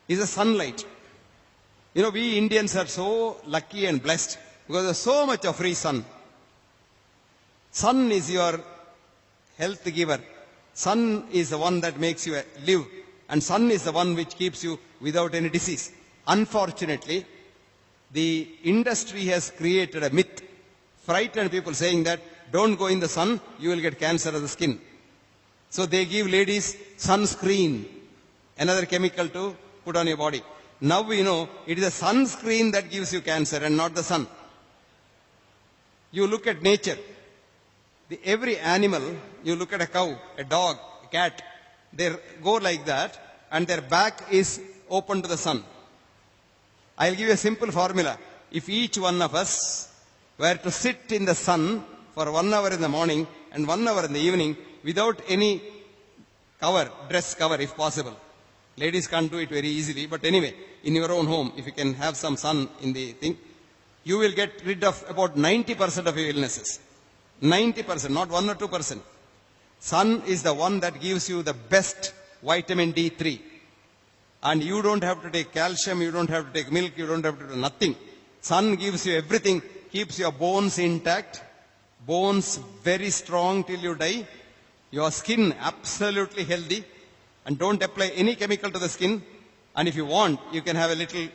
is the sunlight. You know, we Indians are so lucky and blessed because there's so much of free sun. Sun is your health giver. Sun is the one that makes you live. And sun is the one which keeps you without any disease. Unfortunately, the industry has created a myth, frightened people saying that don't go in the sun, you will get cancer of the skin. So they give ladies sunscreen, another chemical to put on your body. Now we know it is a sunscreen that gives you cancer and not the sun. You look at nature. Every animal, you look at a cow, a dog, a cat, they go like that and their back is open to the sun. I'll give you a simple formula. If each one of us were to sit in the sun for 1 hour in the morning and 1 hour in the evening without any cover, dress cover if possible. Ladies can't do it very easily, but anyway, in your own home, if you can have some sun in the thing, you will get rid of about 90% of your illnesses. 90%, not 1 or 2%. Sun is the one that gives you the best vitamin D3. And you don't have to take calcium, you don't have to take milk, you don't have to do nothing. Sun gives you everything, keeps your bones intact, bones very strong till you die, your skin absolutely healthy, and don't apply any chemical to the skin. And if you want, you can have a little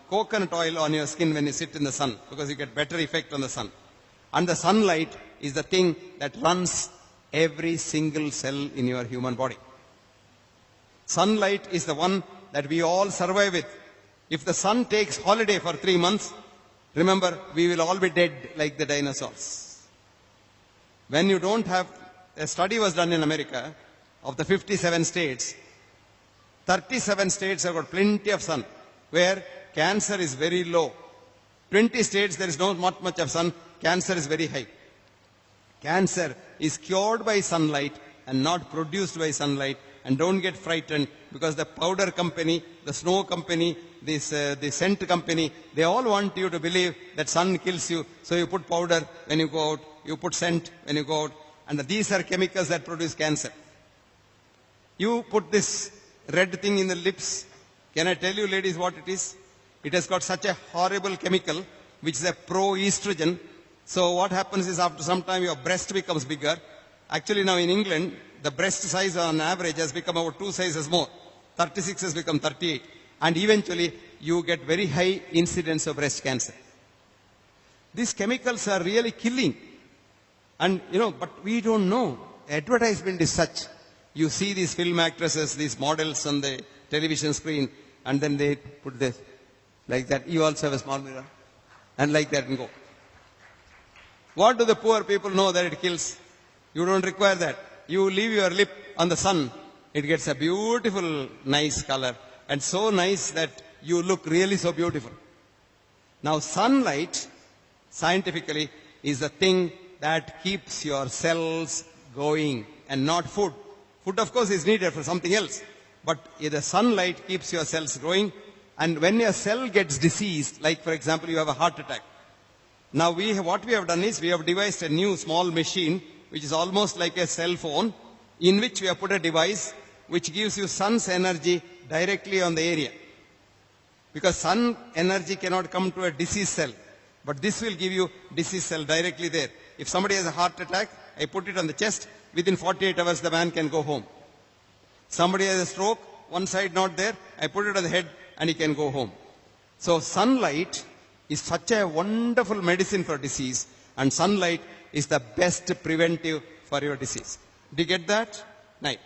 coconut oil on your skin when you sit in the sun, because you get better effect on the sun. And the sunlight is the thing that runs every single cell in your human body. Sunlight is the one that we all survive with. If the sun takes holiday for 3 months, remember, we will all be dead like the dinosaurs. When you don't have, a study was done in America of the 57 states. 37 states have got plenty of sun, where cancer is very low. 20 states there is not much of sun, cancer is very high. Cancer is cured by sunlight and not produced by sunlight. And don't get frightened because the powder company, the snow company, the scent company, they all want you to believe that sun kills you. So you put powder when you go out, you put scent when you go out. And these are chemicals that produce cancer. You put this red thing in the lips. Can I tell you, ladies, what it is? It has got such a horrible chemical, which is a pro-estrogen. So what happens is after some time your breast becomes bigger. Actually now in England, the breast size on average has become about 2 sizes more. 36 has become 38. And eventually you get very high incidence of breast cancer. These chemicals are really killing. And but we don't know. Advertisement is such. You see these film actresses, these models on the television screen, and then they put this like that. You also have a small mirror. And like that and go. What do the poor people know that it kills? You don't require that. You leave your lip on the sun, it gets a beautiful, nice color. And so nice that you look really so beautiful. Now sunlight, scientifically, is the thing that keeps your cells going and not food. Food, of course, is needed for something else. But the sunlight keeps your cells growing. And when your cell gets diseased, like for example, you have a heart attack. Now what we have done is we have devised a new small machine which is almost like a cell phone, in which we have put a device which gives you sun's energy directly on the area. Because sun energy cannot come to a disease cell, but this will give you disease cell directly there. If somebody has a heart attack, I put it on the chest, within 48 hours the man can go home. Somebody has a stroke, one side not there, I put it on the head and he can go home. So sunlight is such a wonderful medicine for disease, and sunlight is the best preventive for your disease. Do you get that? Right.